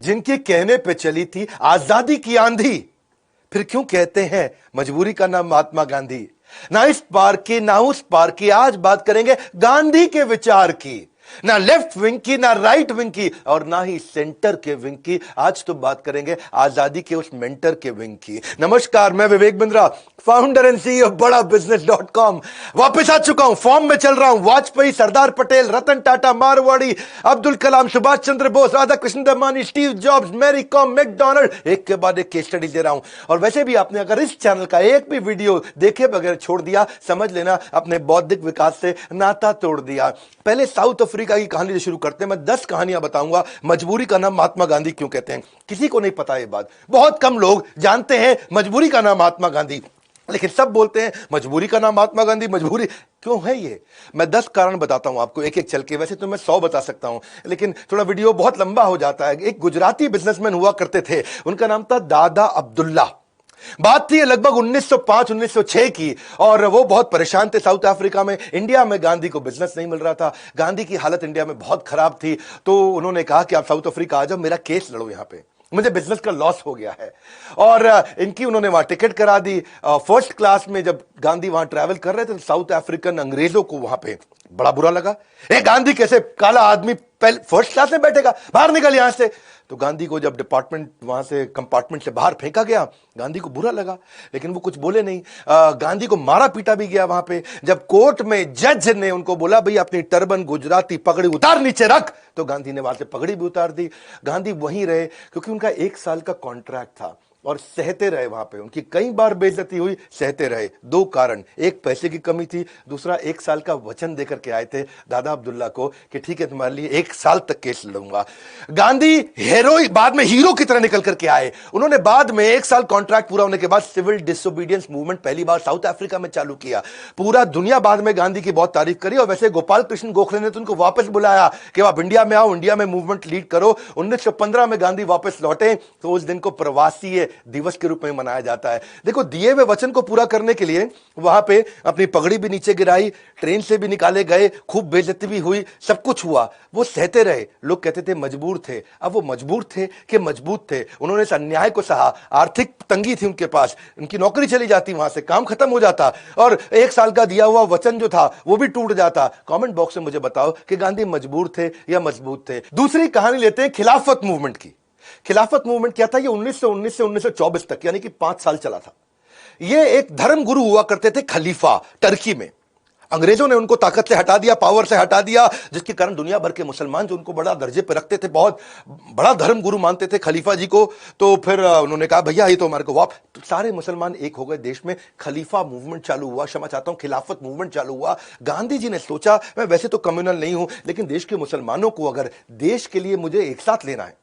जिनके कहने पे चली थी आजादी की आंधी, फिर क्यों कहते हैं मजबूरी का नाम महात्मा गांधी। ना इस पार की ना उस पार की, आज बात करेंगे गांधी के विचार की। ना लेफ्ट विंग की, ना राइट विंग की, और ना ही सेंटर के विंग की। आज तो बात करेंगे आजादी के उस मेंटर के विंग की। नमस्कार, मैं Vivek Bindra, founder and CEO बड़ा बिजनेस.com। वापस आ चुका हूं, फॉर्म में चल रहा हूं। Vajpayee, Sardar Patel, Ratan Tata, Marwari, Abdul Kalam, Subhash Chandra Bose, Radha Krishna Damani, Steve Jobs, Mary Kom, McDonald, एक के बाद एक केस स्टडी दे रहा हूं। और वैसे भी आपने अगर इस चैनल का एक भी वीडियो देखे बगैर छोड़ दिया, समझ लेना अपने बौद्धिक विकास से नाता तोड़ दिया। पहले साउथ अफ्रीका की कहानी से शुरू करते हैं। मैं 10 कहानियां बताऊंगा। मजबूरी का नाम महात्मा गांधी क्यों कहते हैं, किसी को नहीं पता ये बात। बहुत कम लोग जानते हैं मजबूरी का नाम महात्मा गांधी, लेकिन सब बोलते हैं मजबूरी का नाम महात्मा गांधी। मजबूरी क्यों है ये, मैं 10 कारण बताता हूं आपको एक एक चल के। वैसे तो मैं 100 बता सकता हूं, लेकिन थोड़ा वीडियो बहुत लंबा हो जाता है। एक गुजराती बिजनेसमैन हुआ करते थे, उनका नाम था दादा अब्दुल्ला। बात थी लगभग 1905-1906 की, और वो बहुत परेशान थे साउथ अफ्रीका में। इंडिया में गांधी को बिजनेस नहीं मिल रहा था, गांधी की हालत इंडिया में बहुत खराब थी। तो उन्होंने कहा कि आप साउथ अफ्रीका आ जाओ, मेरा केस लड़ो यहां पे, मुझे बिजनेस का लॉस हो गया है। और इनकी उन्होंने वहां टिकट करा दी। फर्स्ट क्लास में जब गांधी वहां ट्रैवल कर रहे थे, तो साउथ अफ्रीकन अंग्रेजों को वहां पे बड़ा बुरा लगा। गांधी कैसे काला आदमी पहले फर्स्ट क्लास में बैठेगा, बाहर निकल यहां से। तो गांधी को जब डिपार्टमेंट वहां से कंपार्टमेंट से बाहर फेंका गया, गांधी को बुरा लगा, लेकिन वो कुछ बोले नहीं। गांधी को मारा पीटा भी गया वहां पे। जब कोर्ट में जज ने उनको बोला भाई अपनी टर्बन गुजराती पगड़ी उतार नीचे रख, तो गांधी ने वहां से पगड़ी भी उतार दी। गांधी वहीं रहे क्योंकि उनका 1 साल का कॉन्ट्रैक्ट था, और सहते रहे वहां पे। उनकी कई बार बेइज्जती हुई, सहते रहे। 2 कारण, एक पैसे की कमी थी, दूसरा 1 साल का वचन देकर के आए थे दादा अब्दुल्ला को कि ठीक है तुम्हारे लिए 1 साल तक केस लड़ूंगा। गांधी बाद में हीरो की तरह निकल करके आए। उन्होंने बाद में 1 साल कॉन्ट्रैक्ट पूरा होने के बाद सिविल डिसोबीडियंस मूवमेंट पहली बार साउथ अफ्रीका में चालू किया। पूरा दुनिया बाद में गांधी की बहुत तारीफ करी, और वैसे गोपाल कृष्ण गोखले ने तो उनको वापस बुलाया कि आप इंडिया में आओ, इंडिया में मूवमेंट लीड करो। 1915 में गांधी वापस लौटे, तो उस दिन को प्रवासी दिवस के रूप में मनाया जाता है। देखो, दिए हुए वचन को पूरा करने के लिए वहां पे अपनी पगड़ी भी नीचे गिराई, ट्रेन से भी निकाले गए, खूब बेइज्जती भी हुई, सब कुछ हुआ। वो सहते रहे। लोग कहते थे मजबूर थे। अब वो मजबूर थे कि मजबूत थे। उन्होंने इस अन्याय को सहा। आर्थिक तंगी थी उनके पास, उनकी नौकरी चली जाती, वहां से काम खत्म हो जाता, और 1 साल का दिया हुआ वचन जो था वो भी टूट जाता। कमेंट बॉक्स में मुझे बताओ कि गांधी मजबूर थे या मजबूत थे। दूसरी कहानी लेते हैं खिलाफत मूवमेंट की। खिलाफत मूवमेंट क्या था? ये 1919 से 1924 तक, यानी कि 5 साल चला था। ये एक धर्म गुरु हुआ करते थे खलीफा, टर्की में। अंग्रेजों ने उनको ताकत से हटा दिया, पावर से हटा दिया, जिसके कारण दुनिया भर के मुसलमान जो उनको बड़ा दर्जे पे रखते थे, बहुत बड़ा धर्म गुरु मानते थे खलीफा जी को। तो फिर उन्होंने कहा भैया ये तो हमारे को तो सारे मुसलमान एक हो गए देश में। खलीफा मूवमेंट चालू हुआ, क्षमा चाहता हूं, खिलाफत मूवमेंट चालू हुआ। गांधी जी ने सोचा मैं वैसे तो कम्युनल नहीं हूं, लेकिन देश के मुसलमानों को अगर देश के लिए मुझे एक साथ लेना है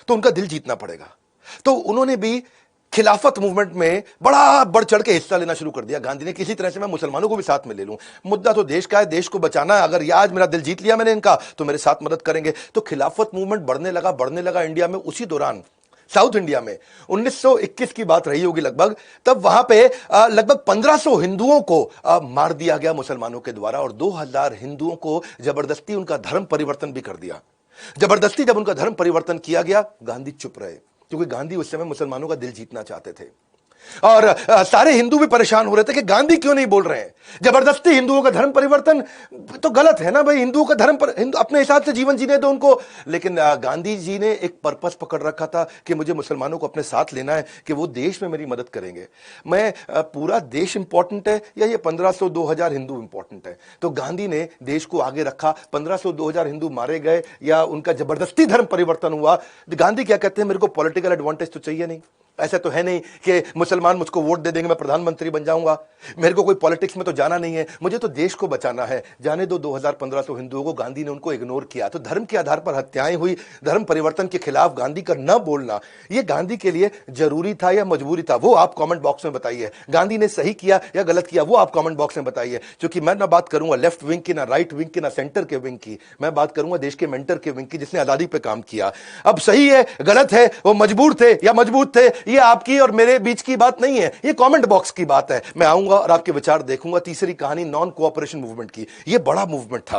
तो उनका दिल जीतना पड़ेगा। तो उन्होंने भी खिलाफत मूवमेंट में बड़ा बढ़ चढ़ के हिस्सा लेना शुरू कर दिया। गांधी ने किसी तरह से मैं मुसलमानों को भी साथ में ले लूं, मुद्दा तो देश का है, देश को बचाना है। अगर ये आज मेरा दिल जीत लिया मैंने इनका, तो मेरे साथ मदद करेंगे। तो खिलाफत मूवमेंट बढ़ने लगा इंडिया में। उसी दौरान साउथ इंडिया में 1921 की बात रही होगी लगभग, तब वहां पे लगभग 1500 हिंदुओं को मार दिया गया मुसलमानों के द्वारा, और 2000 हिंदुओं को जबरदस्ती उनका धर्म परिवर्तन भी कर दिया। जबरदस्ती जब उनका धर्म परिवर्तन किया गया, गांधी चुप रहे, क्योंकि गांधी उस समय मुसलमानों का दिल जीतना चाहते थे। और सारे हिंदू भी परेशान हो रहे थे कि गांधी क्यों नहीं बोल रहे हैं। जबरदस्ती हिंदुओं का धर्म परिवर्तन तो गलत है ना भाई, हिंदुओं का धर्म पर हिंदू अपने हिसाब से जीवन जीने दो उनको। लेकिन गांधी जी ने एक पर्पस पकड़ रखा था कि मुझे मुसलमानों को अपने साथ लेना है, कि वो देश में मेरी मदद करेंगे। मैं पूरा देश इंपॉर्टेंट है या ये 1500-2000 हिंदू इंपॉर्टेंट है? तो गांधी ने देश को आगे रखा। 1500-2000 हिंदू मारे गए या उनका जबरदस्ती धर्म परिवर्तन हुआ। गांधी क्या कहते हैं, मेरे को पॉलिटिकल एडवांटेज तो चाहिए नहीं। ऐसा तो है नहीं कि मुसलमान मुझको वोट दे देंगे मैं प्रधानमंत्री बन जाऊंगा। मेरे को कोई पॉलिटिक्स में तो जाना नहीं है, मुझे तो देश को बचाना है। जाने दो 2000-1500 हिंदुओं को। गांधी ने उनको इग्नोर किया। तो धर्म के आधार पर हत्याएं हुई। धर्म परिवर्तन के खिलाफ गांधी का न बोलना, यह गांधी के लिए जरूरी था या मजबूरी था? वो आप कमेंट बॉक्स में बताइए। गांधी ने सही किया या गलत किया, वो आप कमेंट बॉक्स में बताइए। क्योंकि मैं ना बात करूंगा लेफ्ट विंग की, ना राइट विंग की, ना सेंटर के विंग की। मैं बात करूंगा देश के मेंटर के विंग की, जिसने आजादी पे काम किया। अब सही है गलत है, वो मजबूर थे या मजबूत थे, ये आपकी और मेरे बीच की बात नहीं है, ये कमेंट बॉक्स की बात है। मैं आऊंगा और आपके विचार देखूंगा। तीसरी कहानी नॉन कोऑपरेशन मूवमेंट की। ये बड़ा मूवमेंट था।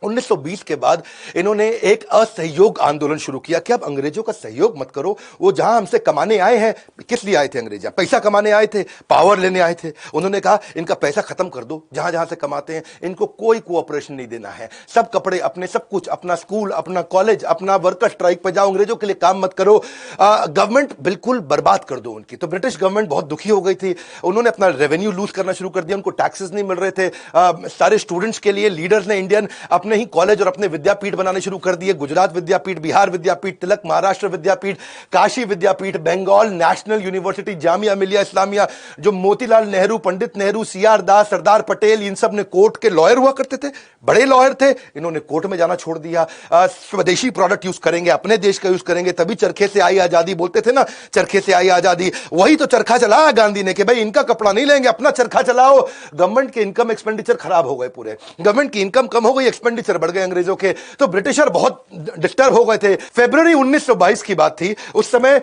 1920 के बाद इन्होंने एक असहयोग आंदोलन शुरू किया कि अब अंग्रेजों का सहयोग मत करो। वो जहां हमसे कमाने आए हैं, किस लिए आए थे अंग्रेज? पैसा कमाने आए थे, पावर लेने आए थे। उन्होंने कहा इनका पैसा खत्म कर दो, जहां जहां से कमाते हैं इनको कोई कोऑपरेशन नहीं देना है, सब कपड़े अपने, सब कुछ अपना, स्कूल अपना, कॉलेज अपना, वर्कर स्ट्राइक पर जाओ, अंग्रेजों के लिए काम मत करो, गवर्नमेंट बिल्कुल बर्बाद कर दो उनकी। तो ब्रिटिश गवर्नमेंट बहुत दुखी हो गई थी, उन्होंने अपना रेवेन्यू लूज करना शुरू कर दिया, उनको टैक्सेस नहीं मिल रहे थे। सारे स्टूडेंट्स के लिए लीडर्स ने इंडियन अपने ही कॉलेज और अपने विद्यापीठ बनाने शुरू कर दिए। गुजरात विद्यापीठ, बिहार विद्यापीठ, तिलक महाराष्ट्र विद्यापीठ, काशी विद्यापीठ, बंगाल नेशनल यूनिवर्सिटी, जामिया मिलिया इस्लामिया, जो मोतीलाल नेहरू, पंडित नेहरू, सीआर दास, सरदार पटेल, इन सब ने कोर्ट के लॉयर हुआ करते थे, बड़े लॉयर थे, इन्होंने कोर्ट में जाना छोड़ दिया। स्वदेशी प्रोडक्ट यूज करेंगे, अपने देश का यूज करेंगे, तभी चरखे से आई आजादी बोलते थे ना, चरखे से आई आजादी। वही तो चरखा चलाया गांधी ने कि भाई इनका कपड़ा नहीं लेंगे, अपना चरखा चलाओ। गवर्नमेंट के इनकम एक्सपेंडिचर खराब हो गए, पूरे गवर्नमेंट की इनकम कम हो गई, एक्सपेंडिचर बढ़ गए अंग्रेजों के। तो ब्रिटिशर बहुत डिस्टर्ब हो गए थे। फरवरी 1922 की बात थी, उस समय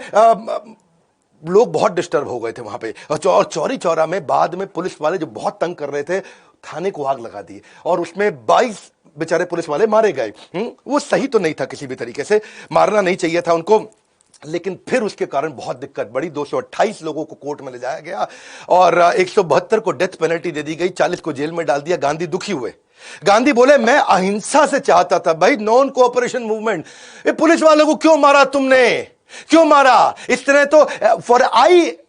लोग बहुत डिस्टर्ब हो गए थे वहां पे। और चौरी चौरा में बाद में पुलिस वाले जो बहुत तंग कर रहे थे, थाने को आग लगा दी और उसमें 22 बेचारे पुलिस वाले मारे गए। वो सही तो नहीं था, किसी भी तरीके से मारना नहीं चाहिए था उनको, लेकिन फिर उसके कारण बहुत दिक्कत बढ़ी। 228 लोगों को कोर्ट में ले जाया गया और 172 को डेथ पेनल्टी दे दी गई, 40 को जेल में डाल दिया। गांधी दुखी हुए, गांधी बोले मैं अहिंसा से चाहता था भाई, नॉन कोऑपरेशन मूवमेंट। ये पुलिस वालों को क्यों मारा तुमने, क्यों मारा? इस तरह तो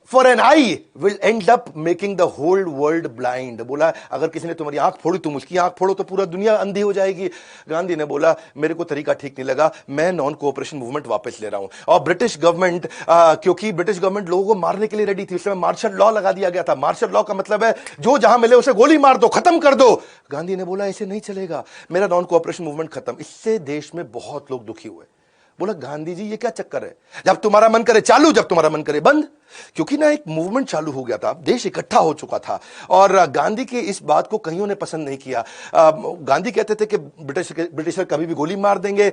for an eye will end up making the whole world blind. बोला अगर किसी ने तुम्हारी आंख फोड़ी, तुम उसकी आंख फोड़ो तो पूरा दुनिया अंधी हो जाएगी। गांधी ने बोला मेरे को तरीका ठीक नहीं लगा, मैं नॉन कोऑपरेशन मूवमेंट वापस ले रहा हूं। और ब्रिटिश गवर्नमेंट, क्योंकि ब्रिटिश गवर्नमेंट लोगों को मारने के लिए रेडी थी, उस समय मार्शल लॉ लगा दिया गया था। मार्शल लॉ का मतलब है जो जहां मिले उसे गोली मार दो, खत्म कर दो। गांधी ने बोला ऐसे नहीं चलेगा, मेरा नॉन कोऑपरेशन मूवमेंट खत्म। इससे देश में बहुत लोग दुखी हुए। बोला गांधी जी ये क्या चक्कर है, जब तुम्हारा मन करे चालू, जब तुम्हारा मन करे बंद। क्योंकि ना एक मूवमेंट चालू हो गया था, देश इकट्ठा हो चुका था। और गांधी की इस बात को कईयों ने पसंद नहीं किया। गांधी कहते थे कि ब्रिटिशर कभी भी गोली मार देंगे,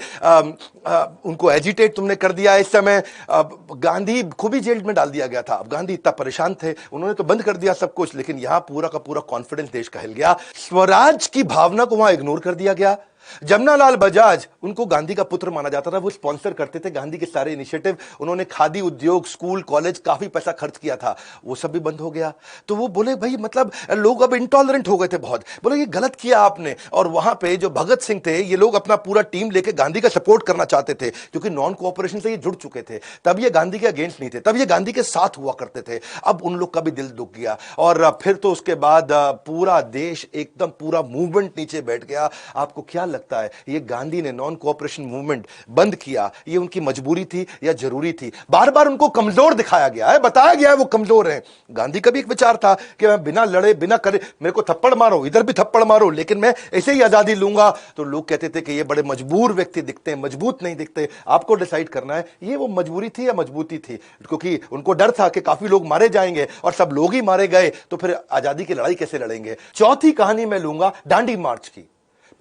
उनको एजिटेट तुमने कर दिया। इस समय गांधी को भी जेल में डाल दिया गया था। अब गांधी इतना परेशान थे, उन्होंने तो बंद कर दिया सब कुछ, लेकिन यहां पूरा का पूरा कॉन्फिडेंस देश का हिल गया। स्वराज की भावना को वहां इग्नोर कर दिया गया। जमनालाल बजाज, उनको गांधी का पुत्र माना जाता था, वो स्पॉन्सर करते थे गांधी के सारे इनिशिएटिव। उन्होंने खादी उद्योग, स्कूल, कॉलेज, काफी पैसा खर्च किया था, वो सब भी बंद हो गया। तो वो बोले भाई मतलब लोग अब इंटॉलरेंट हो गए थे बहुत, बोले ये गलत किया आपने। और वहां पे जो भगत सिंह थे, ये लोग अपना पूरा टीम लेके गांधी का सपोर्ट करना चाहते थे, क्योंकि नॉन कोऑपरेशन से ये जुड़ चुके थे। तब ये गांधी के अगेंस्ट नहीं थे, तब ये गांधी के साथ हुआ करते थे। अब उन लोग का भी दिल दुख गया और फिर तो उसके बाद पूरा देश एकदम, पूरा मूवमेंट नीचे बैठ गया। आपको क्या लगता है ये गांधी ने नॉन कोऑपरेशन मूवमेंट बंद किया, ये उनकी मजबूरी थी या जरूरी थी? बार बार उनको कमजोर दिखाया गया है, बताया गया है वो कमजोर हैं। गांधी का भी एक विचार था कि मैं बिना लड़े, बिना करे, मेरे को थप्पड़ मारो, इधर भी थप्पड़ मारो, लेकिन मैं ऐसे ही आजादी लूंगा। तो लोग कहते थे कि ये बड़े मजबूर व्यक्ति दिखते हैं, मजबूत नहीं दिखते। आपको डिसाइड करना है ये वो मजबूरी थी या मजबूती थी, क्योंकि उनको डर था कि काफी लोग मारे जाएंगे और सब लोग ही मारे गए तो फिर आजादी की लड़ाई कैसे लड़ेंगे। चौथी कहानी मैं लूंगा दांडी मार्च की।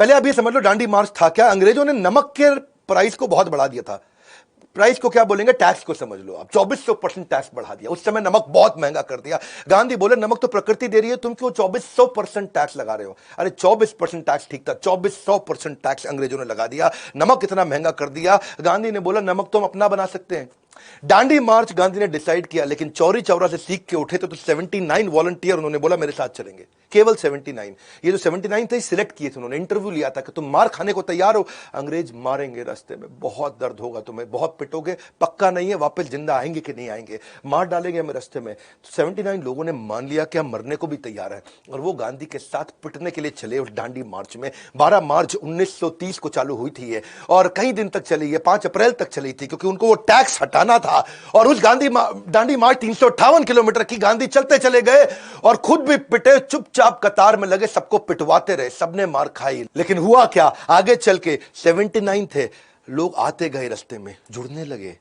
पहले आप ये समझ लो दांडी मार्च था क्या। अंग्रेजों ने नमक के प्राइस को बहुत बढ़ा दिया था। प्राइस को क्या बोलेंगे, टैक्स को समझ लो आप। 2400% टैक्स बढ़ा दिया, उस समय नमक बहुत महंगा कर दिया। गांधी बोले नमक तो प्रकृति दे रही है, तुम क्यों 2400% टैक्स लगा रहे हो? अरे 24% टैक्स ठीक था, 2400% टैक्स अंग्रेजों ने लगा दिया, नमक इतना महंगा कर दिया। गांधी ने बोला नमक तो हम अपना बना सकते हैं। दांडी मार्च गांधी ने डिसाइड किया, लेकिन चौरी चौरा से सीख के उठे तो 79 वॉलंटियर उन्होंने बोला मेरे साथ चलेंगे, केवल 79। ये जो 79 थे सिलेक्ट किए थे उन्होंने, इंटरव्यू लिया था कि तुम मार खाने को तैयार हो? अंग्रेज मारेंगे रास्ते में, बहुत दर्द होगा तुम्हें, बहुत पिटोगे, पक्का नहीं है वापस जिंदा आएंगे कि नहीं आएंगे, मार डालेंगे हमें रास्ते में। तो 79 लोगों ने मान लिया कि हम मरने को भी तैयार है और वो गांधी के साथ पिटने के लिए चले उस दांडी मार्च में। 12 मार्च 1930 को चालू हुई थी ये और कई दिन तक चली, ये 5 अप्रैल तक चली थी, क्योंकि उनको वो टैक्स हटाना था। और उस दांडी मार्च 358 किलोमीटर की, गांधी चलते चले गए और खुद भी पिटे, चुपचाप कतार में लगे, सबको पिटवाते रहे, सबने मार खाई। लेकिन हुआ क्या, आगे चल के 79 थे, लोग आते गए रास्ते में, जुड़ने लगे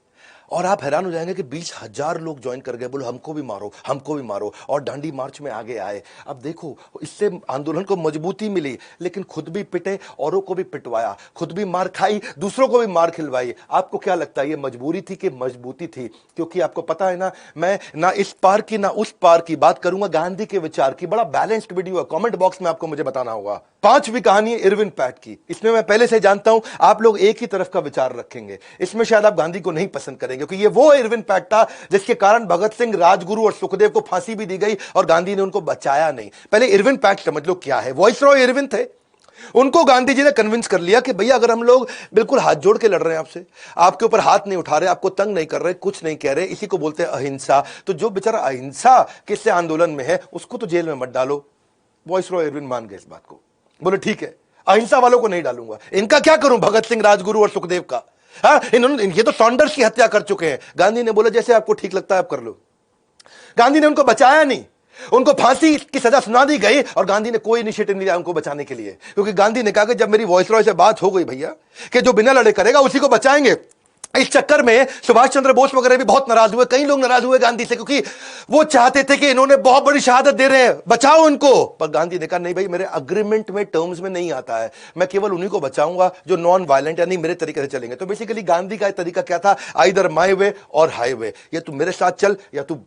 और आप हैरान हो जाएंगे कि 20,000 लोग ज्वाइन कर गए, बोलो हमको भी मारो, हमको भी मारो, और दांडी मार्च में आगे आए। अब देखो, इससे आंदोलन को मजबूती मिली, लेकिन खुद भी पिटे, औरों को भी पिटवाया, खुद भी मार खाई, दूसरों को भी मार खिलवाई। आपको क्या लगता है ये मजबूरी थी कि मजबूती थी? क्योंकि आपको पता है ना, मैं ना इस पार की ना उस पार की बात करूंगा, गांधी के विचार की। बड़ा बैलेंस्ड वीडियो है, कमेंट बॉक्स में आपको मुझे बताना होगा। 5वीं कहानी इरविन पैट की। इसमें मैं पहले से जानता हूं आप लोग एक ही तरफ का विचार रखेंगे, इसमें शायद आप गांधी को नहीं पसंद करेंगे, क्योंकि ये वो इरविन पैट था जिसके कारण भगत सिंह, राजगुरु और सुखदेव को फांसी भी दी गई और गांधी ने उनको बचाया नहीं। पहले इरविन पैट समझ लो क्या है। वॉइसरॉय इरविन थे, उनको गांधी जी ने कन्विंस कर लिया कि भैया अगर हम लोग बिल्कुल हाथ जोड़ के लड़ रहे हैं आपसे, आपके ऊपर हाथ नहीं उठा रहे, आपको तंग नहीं कर रहे, कुछ नहीं कह रहे, इसी को बोलते हैं अहिंसा, तो जो बेचारा अहिंसा किससे आंदोलन में है उसको तो जेल में मत डालो। वॉइसरॉय इरविन मान गए इस बात को, बोले ठीक है अहिंसा वालों को नहीं डालूंगा, इनका क्या करूं, भगत सिंह, राजगुरु और सुखदेव का। हाँ, इन्होंने, ये तो सॉन्डर्स की हत्या कर चुके हैं। गांधी ने बोला जैसे आपको ठीक लगता है आप कर लो। गांधी ने उनको बचाया नहीं, उनको फांसी की सजा सुना दी गई और गांधी ने कोई इनिशिएटिव नहीं लिया उनको बचाने के लिए, क्योंकि गांधी ने कहा कि जब मेरी वॉइसरॉय से बात हो गई भैया कि जो बिना लड़े करेगा उसी को बचाएंगे। इस चक्कर में सुभाष चंद्र बोस वगैरह भी बहुत नाराज हुए, कई लोग नाराज हुए गांधी से, क्योंकि वो चाहते थे कि इन्होंने बहुत बड़ी शहादत दे रहे हैं, बचाओ उनको। पर गांधी ने कहा नहीं भाई, मेरे अग्रीमेंट में, टर्म्स में नहीं आता है, मैं केवल उन्हीं को बचाऊंगा जो नॉन वायलेंट यानी मेरे तरीके से चलेंगे। तो बेसिकली गांधी का तरीका क्या था, आइदर माय वे और हाईवे, या तू मेरे साथ चल या तू,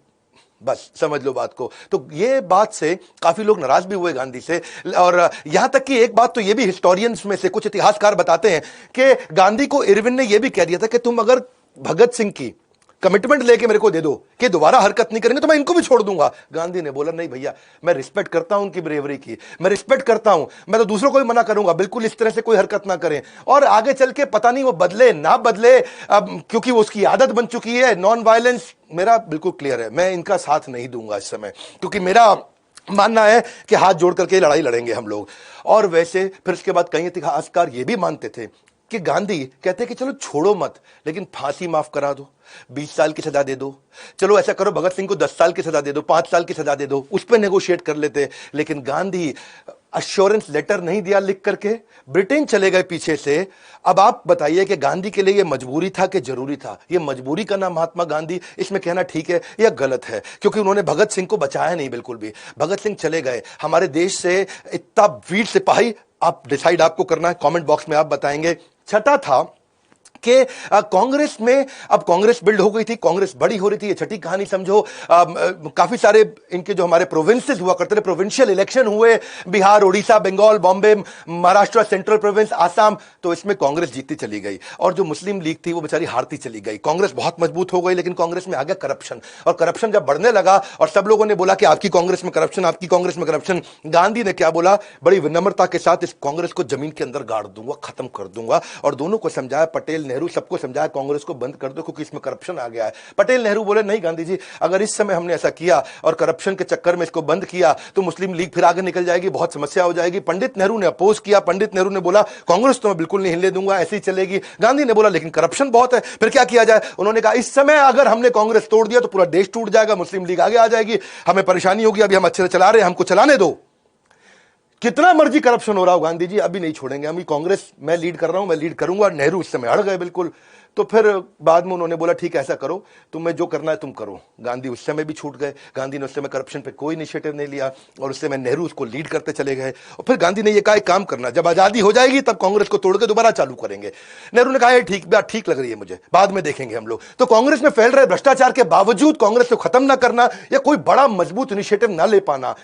बस समझ लो बात को। तो ये बात से काफी लोग नाराज भी हुए गांधी से, और यहां तक कि एक बात तो ये भी हिस्टोरियंस में से कुछ इतिहासकार बताते हैं कि गांधी को इरविन ने यह भी कह दिया था कि तुम अगर भगत सिंह की कमिटमेंट लेके मेरे को दे दो कि दोबारा हरकत नहीं करेंगे तो मैं इनको भी छोड़ दूंगा। गांधी ने बोला नहीं भैया, मैं रिस्पेक्ट करता हूं उनकी ब्रेवरी की, मैं रिस्पेक्ट करता हूं, मैं तो दूसरों को भी मना करूंगा बिल्कुल इस तरह से कोई हरकत ना करें। और आगे चल के पता नहीं वो बदले ना बदले, अब क्योंकि वो उसकी आदत बन चुकी है। नॉन वायलेंस मेरा बिल्कुल क्लियर है, मैं इनका साथ नहीं दूंगा इस समय, क्योंकि मेरा मानना है कि हाथ जोड़ करके लड़ाई लड़ेंगे हम लोग। और वैसे फिर उसके बाद कई इतिहासकार ये भी मानते थे कि गांधी कहते कि चलो छोड़ो मत, लेकिन फांसी माफ करा दो, 20 साल की सजा दे दो, चलो ऐसा करो भगत सिंह को 10 साल की सजा दे दो, 5 साल की सजा दे दो, उस पर नेगोशिएट कर लेते। लेकिन गांधी अश्योरेंस लेटर नहीं दिया लिख करके, ब्रिटेन चले गए पीछे से। अब आप बताइए कि गांधी के लिए यह मजबूरी था कि जरूरी था? ये मजबूरी का नाम महात्मा गांधी, इसमें कहना ठीक है या गलत है, क्योंकि उन्होंने भगत सिंह को बचाया नहीं बिल्कुल भी। भगत सिंह चले गए, हमारे देश से इतना वीर सिपाही, आप डिसाइड आपको करना है, कमेंट बॉक्स में आप बताएंगे। छठा था कि कांग्रेस में, अब कांग्रेस बिल्ड हो गई थी, कांग्रेस बड़ी हो रही थी, ये छठी कहानी समझो। काफी सारे इनके जो हमारे प्रोविंसेस हुआ करते थे, प्रोविंशियल इलेक्शन हुए, बिहार, उड़ीसा, बंगाल, बॉम्बे, महाराष्ट्र, सेंट्रल प्रोविंस, आसाम, तो इसमें कांग्रेस जीतती चली गई और जो मुस्लिम लीग थी वो बेचारी हारती चली गई। कांग्रेस बहुत मजबूत हो गई, लेकिन कांग्रेस में आ गया करप्शन, और करप्शन जब बढ़ने लगा और सब लोगों ने बोला कि आपकी कांग्रेस में करप्शन, आपकी कांग्रेस में करप्शन, गांधी ने क्या बोला, बड़ी विनम्रता के साथ इस कांग्रेस को जमीन के अंदर गाड़ दूंगा, खत्म कर दूंगा। और दोनों को समझाया, पटेल, नेहरू, सबको समझाया कांग्रेस को बंद कर दो क्योंकि इसमें करप्शन आ गया है। पटेल, नेहरू बोले नहीं गांधी जी, अगर इस समय हमने ऐसा किया और करप्शन के चक्कर में इसको बंद किया तो मुस्लिम लीग फिर आगे निकल जाएगी, बहुत समस्या हो जाएगी। पंडित नेहरू ने अपोज किया, पंडित नेहरू ने बोला कांग्रेस तो मैं बिल्कुल नहीं हिलने दूंगा, ऐसी चलेगी। गांधी ने बोला लेकिन करप्शन बहुत है, फिर क्या किया जाए? उन्होंने कहा इस समय अगर हमने कांग्रेस तोड़ दिया तो पूरा देश टूट जाएगा, मुस्लिम लीग आगे आ जाएगी, हमें परेशानी होगी, अभी हम अच्छे से चला रहे हैं, हमको चलाने दो। कितना मर्जी करप्शन हो रहा हो गांधी जी, अभी नहीं छोड़ेंगे, हम कांग्रेस मैं लीड कर रहा हूं, मैं लीड करूंगा। नेहरू उस समय अड़ गए बिल्कुल। तो फिर बाद में उन्होंने बोला ठीक है ऐसा करो, तुम्हें जो करना है तुम करो। गांधी उस समय भी छूट गए, गांधी ने उस समय करप्शन पे कोई इनिशिएटिव नहीं लिया और उस समय नेहरू उसको लीड करते चले गए। और फिर गांधी ने यह कहा एक काम करना, जब आजादी हो जाएगी तब कांग्रेस को तोड़ के दोबारा चालू करेंगे। नेहरू ने कहा ठीक, बात ठीक लग रही है मुझे, बाद में देखेंगे हम लोग। तो कांग्रेस में फैल रहे भ्रष्टाचार के बावजूद कांग्रेस को खत्म ना करना या कोई बड़ा मजबूत इनिशिएटिव ना ले पाना,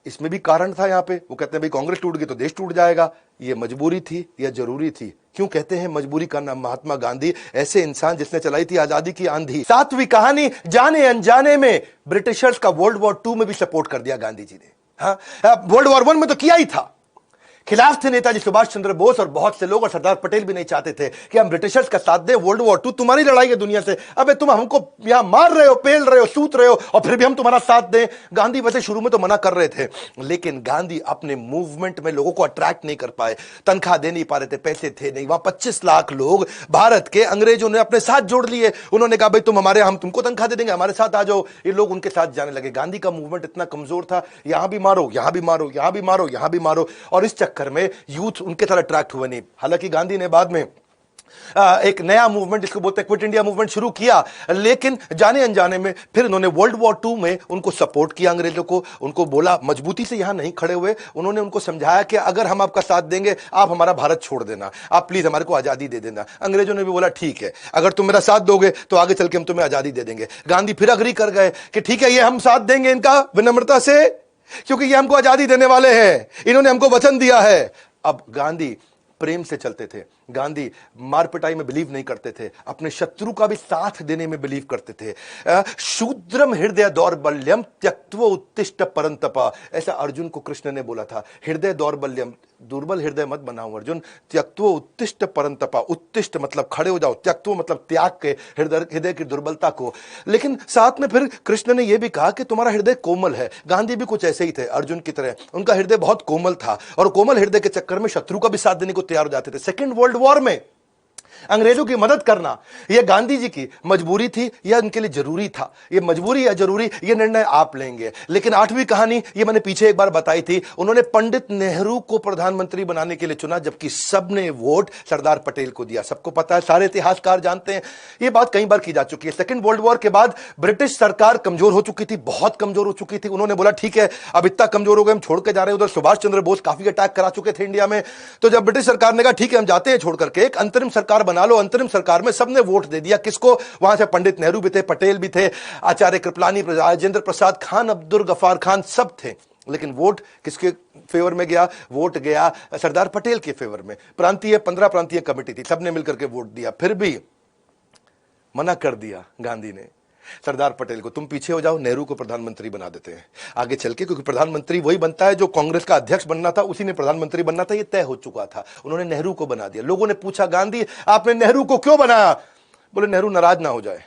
इसमें भी कारण था। यहां पे वो कहते हैं भाई कांग्रेस टूट गई तो देश टूट जाएगा। ये मजबूरी थी या जरूरी थी? क्यों कहते हैं मजबूरी का नाम महात्मा गांधी, ऐसे इंसान जिसने चलाई थी आजादी की आंधी। 7वीं कहानी, जाने अनजाने में ब्रिटिशर्स का वर्ल्ड वॉर 2 में भी सपोर्ट कर दिया गांधी जी ने। हाँ, वर्ल्ड वॉर 1 में तो किया ही था, खिलाफ थे नेताजी सुभाष चंद्र बोस और बहुत से लोग, और सरदार पटेल भी नहीं चाहते थे कि हम ब्रिटिशर्स का साथ दें। वर्ल्ड वॉर 2 तुम्हारी लड़ाई है दुनिया से, अबे तुम हमको यहां मार रहे हो, पेल रहे हो, सूत रहे हो, और फिर भी हम तुम्हारा साथ दें। गांधी वैसे शुरू में तो मना कर रहे थे, लेकिन गांधी अपने मूवमेंट में लोगों को अट्रैक्ट नहीं कर पाए, तनख्वाह दे नहीं पा रहे थे, पैसे थे नहीं। वहां 25 लाख लोग भारत के अंग्रेजों ने अपने साथ जोड़ लिए। उन्होंने कहा भाई तुम हमारे, हम तुमको तनख्वाह दे देंगे, हमारे साथ आ जाओ। ये लोग उनके साथ जाने लगे। गांधी का मूवमेंट इतना कमजोर था, यहां भी मारो, यहां भी मारो, यहां भी मारो, यहां भी मारो, और इस चक्कर में यूथ उनके तरह अट्रैक्ट हुए नहीं। हालांकि गांधी ने बाद में एक नया मूवमेंट जिसको बोलते हैं क्विट इंडिया मूवमेंट शुरू किया, लेकिन जाने अनजाने में फिर उन्होंने वर्ल्ड वॉर 2 में उनको सपोर्ट किया अंग्रेजों को, उनको बोला मजबूती से यहां नहीं खड़े हुए, उन्होंने उनको समझाया कि अगर हम आपका साथ देंगे आप हमारा भारत छोड़ देना, आप प्लीज हमारे को आजादी दे देना। अंग्रेजों ने भी बोला ठीक है, अगर तुम मेरा साथ दोगे तो आगे चल के हम तुम्हें आजादी दे देंगे। गांधी फिर अग्री कर गए कि ठीक है, ये हम साथ देंगे इनका विनम्रता से, क्योंकि ये हमको आजादी देने वाले हैं, इन्होंने हमको वचन दिया है। अब गांधी प्रेम से चलते थे, गांधी मार पिटाई में बिलीव नहीं करते थे, अपने शत्रु का भी साथ देने में बिलीव करते थे। शूद्रम हृदय दौर्बल्यम त्यक्त्वा उत्तिष्ठ परंतपा, ऐसा अर्जुन को कृष्ण ने बोला था। हृदय दौर्बल्यम, दुर्बल हृदय मत बनाओ अर्जुन, त्यक्त्वा उत्तिष्ठ परंतपा, उत्तिष्ठ मतलब खड़े हो जाओ, त्यक्त्वा मतलब त्याग के हृदय की दुर्बलता को। लेकिन साथ में फिर कृष्ण ने यह भी कहा कि तुम्हारा हृदय कोमल है। गांधी भी कुछ ऐसे ही थे अर्जुन की तरह, उनका हृदय बहुत कोमल था और कोमल हृदय के चक्कर में शत्रु का भी साथ देने को तैयार हो जाते थे। सेकेंड वर्ल्ड वॉर में अंग्रेजों की मदद करना यह गांधी जी की मजबूरी थी या उनके लिए जरूरी था? यह मजबूरी या जरूरी, यह निर्णय आप लेंगे। लेकिन आठवीं कहानी ये मैंने पीछे एक बार बताई थी, उन्होंने पंडित नेहरू को प्रधानमंत्री बनाने के लिए चुना, जबकि सबने वोट सरदार पटेल को दिया। सबको पता है, सारे इतिहासकार जानते हैं, यह बात कई बार की जा चुकी है। सेकेंड वर्ल्ड वॉर के बाद ब्रिटिश सरकार कमजोर हो चुकी थी, बहुत कमजोर हो चुकी थी। उन्होंने बोला ठीक है, अब इतना कमजोर हो गए, हम छोड़ के जा रहे हैं। उधर सुभाष चंद्र बोस काफी अटैक करा चुके थे इंडिया में, तो जब ब्रिटिश सरकार ने कहा ठीक है हम जाते हैं छोड़ करके, एक अंतरिम सरकार बना लो। अंतरिम सरकार में सबने वोट दे दिया। किसको? वहां से पंडित नेहरू भी थे, पटेल भी थे, आचार्य कृपलानी, राजेंद्र प्रसाद, खान अब्दुल गफार खान, सब थे। लेकिन वोट किसके फेवर में गया? वोट गया सरदार पटेल के फेवर में। प्रांतीय 15 प्रांतीय कमेटी थी, सबने मिलकर के वोट दिया, फिर भी मना कर दिया गांधी ने सरदार पटेल को, तुम पीछे हो जाओ, नेहरू को प्रधानमंत्री बना देते हैं आगे चल के, क्योंकि प्रधानमंत्री वही बनता है जो कांग्रेस का अध्यक्ष बनना था, उसी ने प्रधानमंत्री बनना था, ये तय हो चुका था। उन्होंने नेहरू को बना दिया। लोगों ने पूछा गांधी आपने नेहरू को क्यों बनाया? बोले नेहरू नाराज ना हो जाए,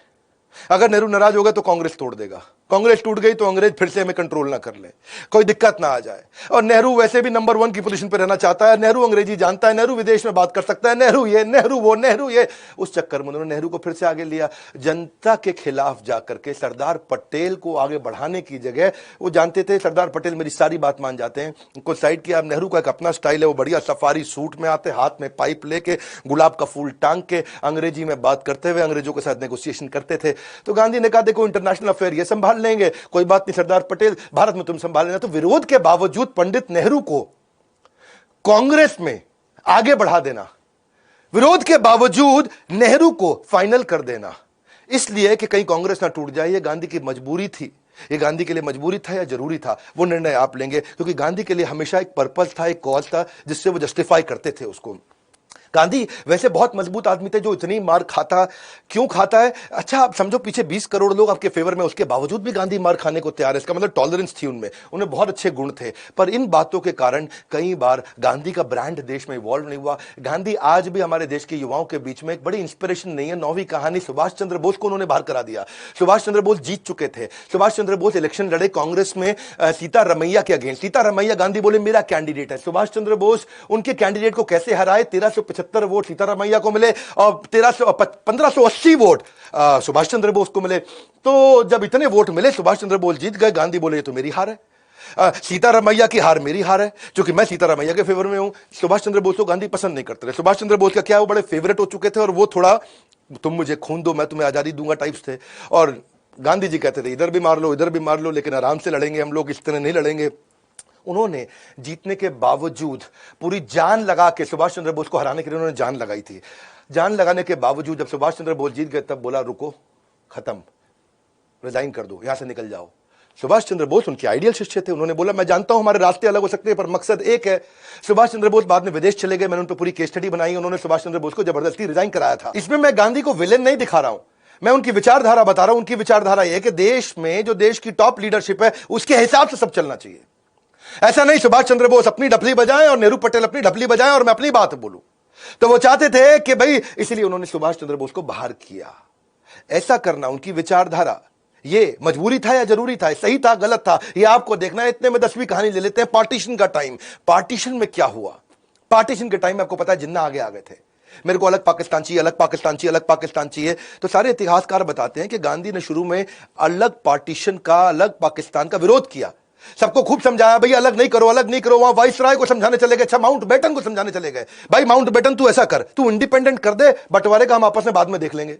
अगर नेहरू नाराज होगा तो कांग्रेस तोड़ देगा, कांग्रेस टूट गई तो अंग्रेज फिर से हमें कंट्रोल ना कर ले, कोई दिक्कत ना आ जाए। और नेहरू वैसे भी नंबर 1 की पोजीशन पर रहना चाहता है, नेहरू अंग्रेजी जानता है, नेहरू विदेश में बात कर सकता है, नेहरू ये नेहरू वो नेहरू ये। उस चक्कर में उन्होंने नेहरू को फिर से आगे लिया। जनता के खिलाफ जाकर के सरदार पटेल को आगे बढ़ाने की जगह, वो जानते थे सरदार पटेल मेरी सारी बात मान जाते हैं, उनको साइड किया। नेहरू का एक अपना स्टाइल है, वो बढ़िया सफारी सूट में आते, हाथ में पाइप लेके, गुलाब का फूल टांग के, अंग्रेजी में बात करते हुए अंग्रेजों के साथ नेगोशिएशन करते थे। तो गांधी ने कहा देखो इंटरनेशनल अफेयर ये संभाल लेंगे, कोई बात नहीं सरदार पटेल, भारत में तुम संभाल लेना। तो विरोध के बावजूद पंडित नेहरू को कांग्रेस में आगे बढ़ा देना, विरोध के बावजूद नेहरू को फाइनल कर देना, इसलिए कि कहीं कांग्रेस ना टूट जाए, ये गांधी की मजबूरी थी। ये गांधी के लिए मजबूरी था या जरूरी था, वो निर्णय आप लेंगे, क्योंकि गांधी के लिए हमेशा एक पर्पस था, एक कॉज था, जिससे वो जस्टिफाई करते थे उसको। गांधी वैसे बहुत मजबूत आदमी थे, जो इतनी मार खाता क्यों खाता है? अच्छा आप समझो, पीछे 20 करोड़ लोग आपके फेवर में, उसके बावजूद भी गांधी मार खाने को तैयार है, इसका मतलब टॉलरेंस थी उनमें, उन्हें बहुत अच्छे गुण थे। पर इन बातों के कारण कई बार गांधी का ब्रांड देश में इवॉल्व नहीं हुआ। गांधी आज भी हमारे देश के युवाओं के बीच में एक बड़ी इंस्पिरेशन नहीं है। 9वीं कहानी, सुभाष चंद्र बोस को उन्होंने बाहर करा दिया। सुभाष चंद्र बोस जीत चुके थे, सुभाष चंद्र बोस इलेक्शन लड़े कांग्रेस में सीतारमैया के अगेंस्ट। सीतारमैया, गांधी बोले मेरा कैंडिडेट है। सुभाष चंद्र बोस उनके कैंडिडेट को कैसे हराए? 1375 वोट सीतारमैया को मिले और 1580 वोट सुभाष चंद्र बोस को मिले। तो जब इतने वोट मिले, सुभाष चंद्र बोस जीत गए। गांधी बोले ये तो मेरी हार है, सीतारमैया की हार मेरी हार है, क्योंकि मैं सीतारमैया के फेवर में हूं। सुभाष चंद्र बोस को गांधी पसंद नहीं करते थे। सुभाष चंद्र बोस का क्या, वो बड़े फेवरेट हो चुके थे और वो थोड़ा तुम मुझे खून दो मैं तुम्हें आजादी दूंगा टाइप्स थे। और गांधी जी कहते थे इधर भी मार लो इधर भी मार लो, लेकिन आराम से लड़ेंगे हम लोग, इस तरह नहीं लड़ेंगे। उन्होंने जीतने के बावजूद पूरी जान लगा के, सुभाष चंद्र बोस को हराने के लिए उन्होंने जान लगाई थी। जान लगाने के बावजूद जब सुभाष चंद्र बोस जीत गए, तब बोला रुको, खत्म, रिजाइन कर दो, यहां से निकल जाओ। सुभाष चंद्र बोस उनके आइडियल शिष्य थे। उन्होंने बोला मैं जानता हूं हमारे रास्ते अलग हो सकते हैं, पर मकसद एक है। सुभाष चंद्र बोस बाद में विदेश चले गए, मैंने उन पर पूरी केस स्टडी बनाई। उन्होंने सुभाष चंद्र बोस को जबरदस्ती रिजाइन कराया था। इसमें मैं गांधी को विलेन नहीं दिखा रहा हूं, मैं उनकी विचारधारा बता रहा हूं। उनकी विचारधारा यह है कि देश में जो देश की टॉप लीडरशिप है, उसके हिसाब से सब चलना चाहिए। ऐसा नहीं सुभाष चंद्र बोस अपनी ढपली बजाएं और नेहरू पटेल अपनी ढपली बजाएं और मैं अपनी बात बोलूं। तो वो चाहते थे कि भाई, इसलिए उन्होंने सुभाष चंद्र बोस को बाहर किया। ऐसा करना उनकी विचारधारा, ये मजबूरी था या जरूरी था, सही था गलत था, ये आपको देखना है। इतने में 10वीं कहानी ले लेते हैं, पार्टीशन का टाइम। पार्टीशन में क्या हुआ? पार्टीशन के टाइम में आपको पता है जिन्ना आगे आ गए थे, मेरे को अलग पाकिस्तान चाहिए, अलग पाकिस्तान चाहिए, अलग पाकिस्तान चाहिए। तो सारे इतिहासकार बताते हैं कि गांधी ने शुरू में अलग पार्टीशन का, अलग पाकिस्तान का विरोध किया। सबको खूब समझाया, भाई अलग नहीं करो, अलग नहीं करो। वहां वाइसराय को समझाने चले गए, अच्छा माउंट बेटन को समझाने चले गए, भाई माउंट बेटन तू ऐसा कर, तू इंडिपेंडेंट कर दे, बंटवारे का हम आपस में बाद में देख लेंगे।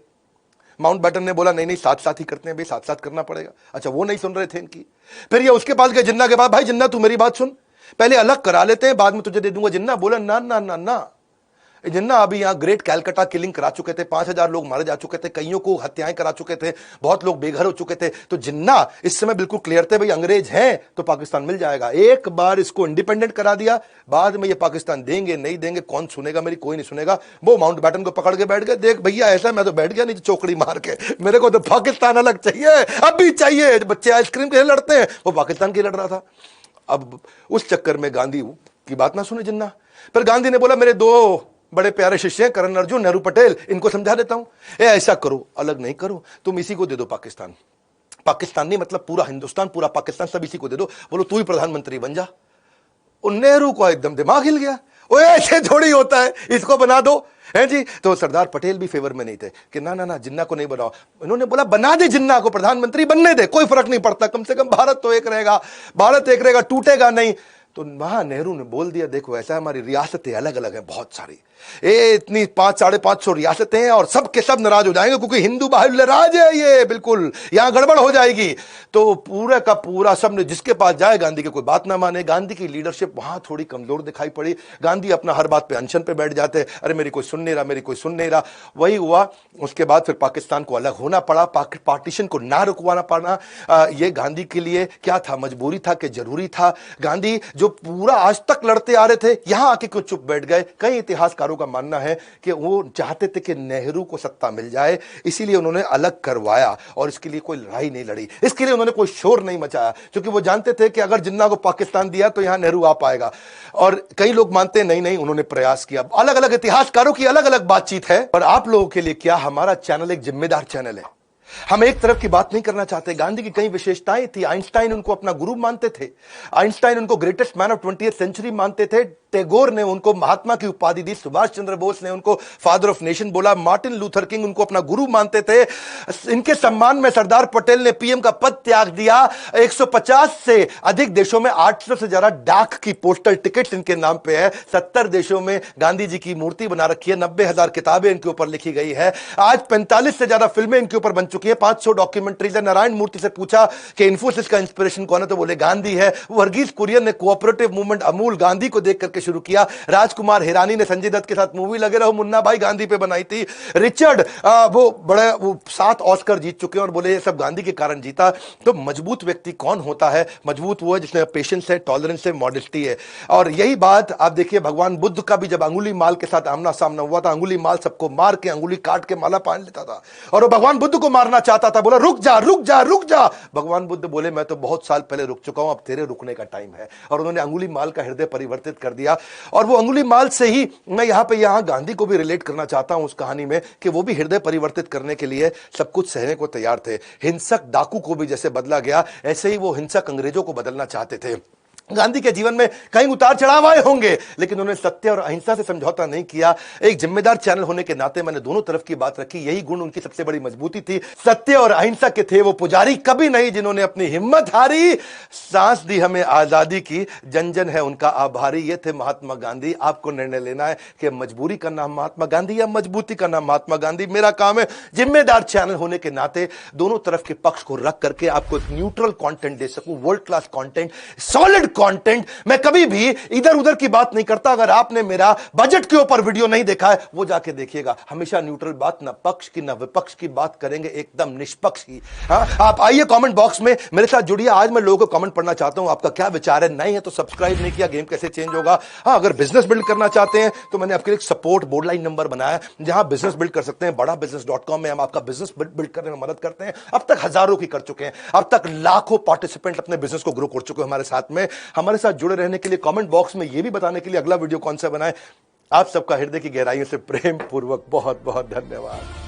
माउंट बैटन ने बोला नहीं नहीं, साथ साथ ही करते हैं भाई, साथ साथ करना पड़ेगा। अच्छा, वो नहीं सुन रहे थे इनकी। फिर ये उसके पास गए जिन्ना के पास, भाई जिन्ना तू मेरी बात सुन, पहले अलग करा लेते हैं, बाद में तुझे दे दूंगा। जिन्ना बोला ना ना ना ना, जिन्ना अभी यहां ग्रेट कैलकाटा किलिंग करा चुके थे, 5,000 लोग मारे जा चुके थे, कईयों को हत्याएं करा चुके थे, बहुत लोग बेघर हो चुके थे। तो जिन्ना इस समय बिल्कुल क्लियर थे, भाई अंग्रेज हैं तो पाकिस्तान मिल जाएगा। एक बार इसको इंडिपेंडेंट करा दिया, बाद में ये पाकिस्तान देंगे नहीं देंगे कौन सुनेगा मेरी, कोई नहीं सुनेगा। वो माउंट बैटन को पकड़ के बैठ गए, देख भैया ऐसा मैं तो बैठ गया नहीं चौकड़ी मार के, मेरे को तो पाकिस्तान अलग चाहिए, अभी चाहिए। बच्चे आइसक्रीम के लिए लड़ते हैं, वो पाकिस्तान के लिए लड़ रहा था। अब उस चक्कर में गांधी की बात ना सुने जिन्ना। फिर गांधी ने बोला मेरे दो बड़े प्यारे शिष्य हैं, करण अर्जुन, नेहरू पटेल, इनको समझा देता हूं, ऐसा करो, अलग नहीं करो, तुम इसी को दे दो पाकिस्तान। पाकिस्तान नहीं मतलब पूरा हिंदुस्तान, पूरा पाकिस्तान, सब इसी को दे दो, बोलो तू ही प्रधानमंत्री बन जा। और नेहरू को एकदम दिमाग हिल गया, ओए ऐसे थोड़ी होता है, इसको बना दो है जी। तो सरदार पटेल भी फेवर में नहीं थे कि ना ना ना जिन्ना को नहीं बनाओ। इन्होंने बोला बना दे, जिन्ना को प्रधानमंत्री बनने दे, कोई फर्क नहीं पड़ता, कम से कम भारत तो एक रहेगा, भारत एक रहेगा, टूटेगा नहीं। तो वहां नेहरू ने बोल दिया देखो ऐसा हमारी रियासतें अलग अलग हैं बहुत सारी, ये इतनी 500-550 रियासतें हैं और सब के सब नाराज हो जाएंगे क्योंकि हिंदू बाहुल्य राज है ये, बिल्कुल यहां गड़बड़ हो जाएगी। तो पूरा का पूरा सब ने जिसके पास जाए गांधी की कोई बात ना माने। गांधी की लीडरशिप वहां थोड़ी कमजोर दिखाई पड़ी। गांधी अपना हर बात पे अनशन पे बैठ जाते, अरे मेरी कोई सुन नहीं रहा, मेरी कोई सुन नहीं रहा। वही हुआ। उसके बाद फिर पाकिस्तान को अलग होना पड़ा, पार्टीशन को ना रुकवाना पड़ा। ये गांधी के लिए क्या था, मजबूरी था कि जरूरी था। गांधी जो पूरा आज तक लड़ते आ रहे थे, यहां आके क्यों चुप बैठ गए। कई इतिहासकारों का मानना है कि वो चाहते थे कि नेहरू को सत्ता मिल जाए, इसीलिए उन्होंने अलग करवाया और इसके लिए कोई लड़ाई नहीं लड़ी, इसके लिए उन्होंने कोई शोर नहीं मचाया, क्योंकि वो जानते थे कि अगर जिन्ना को पाकिस्तान दिया तो यहां नेहरू आ पाएगा। और कई लोग मानते नहीं नहीं, उन्होंने प्रयास किया। अलग अलग इतिहासकारों की अलग अलग बातचीत है। और आप लोगों के लिए क्या, हमारा चैनल एक जिम्मेदार चैनल है, हम एक तरफ की बात नहीं करना चाहते। गांधी की कई विशेषताएं थी। आइंस्टाइन उनको अपना गुरु मानते थे, आइंस्टाइन उनको greatest man of 20th century मानते थे। टैगोर ने उनको महात्मा की उपाधि दी, सुभाष चंद्र बोस ने उनको फादर ऑफ नेशन बोला, मार्टिन लूथर किंग उनको अपना गुरु मानते थे। इनके सम्मान में सरदार पटेल ने पीएम का पद त्याग दिया। 150 से अधिक देशों में 800 से ज्यादा डाक की पोस्टल टिकट इनके नाम पे है। 70 देशों में गांधी जी की मूर्ति बना रखी है, 90,000 किताबें इनके ऊपर लिखी गई है। आज 45 से ज्यादा फिल्में इनके ऊपर बन चुकी है, 500 डॉक्यूमेंट्रीज है। नारायण मूर्ति से पूछा कि इन्फोसिस का इंस्पिरेशन कौन है, तो बोले गांधी है। वर्गीज कुरियन ने कोऑपरेटिव मूवमेंट अमूल गांधी को देख करके शुरू किया। राजकुमार हिरानी ने संजय दत्त के साथ मूवी लगे रहो मुन्ना भाई गांधी पे बनाई थी। रिचर्ड वो बड़े 7 ऑस्कर जीत चुके हैं और बोले ये सब गांधी के कारण जीता। तो मजबूत व्यक्ति कौन होता है, मजबूत वो है जिसमें पेशेंस है, टॉलरेंस है, मॉडेस्टी है। और यही बात आप देखिए भगवान बुद्ध का भी, जब अंगुली माल के साथ आमना सामना हुआ था, अंगुली माल सबको मार के अंगुली काट के माला पहन लेता था और वो भगवान बुद्ध को मारना चाहता था, बोला रुक जा रुक जा रुक जा। भगवान बुद्ध बोले मैं तो बहुत साल पहले रुक चुका हूं, अब तेरे रुकने का टाइम है। और उन्होंने अंगुली माल का हृदय परिवर्तित कर दिया। और वो अंगुली माल से ही मैं यहां गांधी को भी रिलेट करना चाहता हूं उस कहानी में, कि वो भी हृदय परिवर्तित करने के लिए सब कुछ सहने को तैयार थे। हिंसक डाकू को भी जैसे बदला गया, ऐसे ही वो हिंसक अंग्रेजों को बदलना चाहते थे। गांधी के जीवन में कई उतार चढ़ाव आए होंगे, लेकिन उन्होंने सत्य और अहिंसा से समझौता नहीं किया। एक जिम्मेदार चैनल होने के नाते मैंने दोनों तरफ की बात रखी, यही गुण उनकी सबसे बड़ी मजबूती थी। सत्य और अहिंसा के थे वो पुजारी, कभी नहीं जिन्होंने अपनी हिम्मत हारी। सांस दी हमें आजादी की, जन जन है उनका आभारी। ये थे महात्मा गांधी। आपको निर्णय लेना है कि मजबूरी का नाम महात्मा गांधी या मजबूती का नाम महात्मा गांधी। मेरा काम है जिम्मेदार चैनल होने के नाते दोनों तरफ के पक्ष को रख करके आपको एक न्यूट्रल कंटेंट दे सकूं, world class content, solid content. मैं कभी भी इधर उधर की बात नहीं करता। अगर आपने मेरा बजट के ऊपर वीडियो नहीं देखा है वो जाके देखिएगा। हमेशा न्यूट्रल बात, ना पक्ष की ना विपक्ष की बात करेंगे, एकदम निष्पक्ष ही। हाँ, आप आइए कमेंट बॉक्स में मेरे साथ जुड़िए। आज मैं लोगों को कमेंट पढ़ना चाहता हूं, आपका क्या विचार है। नहीं है तो सब्सक्राइब नहीं किया, गेम कैसे चेंज होगा। हाँ, अगर बिजनेस बिल्ड करना चाहते हैं तो मैंने आपके लिए सपोर्ट बोर्डलाइन नंबर बनाया जहां बिजनेस बिल्ड कर सकते हैं। badabusiness.com में हम आपका बिजनेस बिल्ड करने में मदद करते हैं। अब तक हजारों की कर चुके हैं, अब तक लाखों पार्टिसिपेंट अपने बिजनेस को ग्रो कर चुके हैं हमारे साथ में। हमारे साथ जुड़े रहने के लिए, कमेंट बॉक्स में यह भी बताने के लिए अगला वीडियो कौन सा बनाए, आप सबका हृदय की गहराइयों से प्रेम पूर्वक बहुत बहुत धन्यवाद।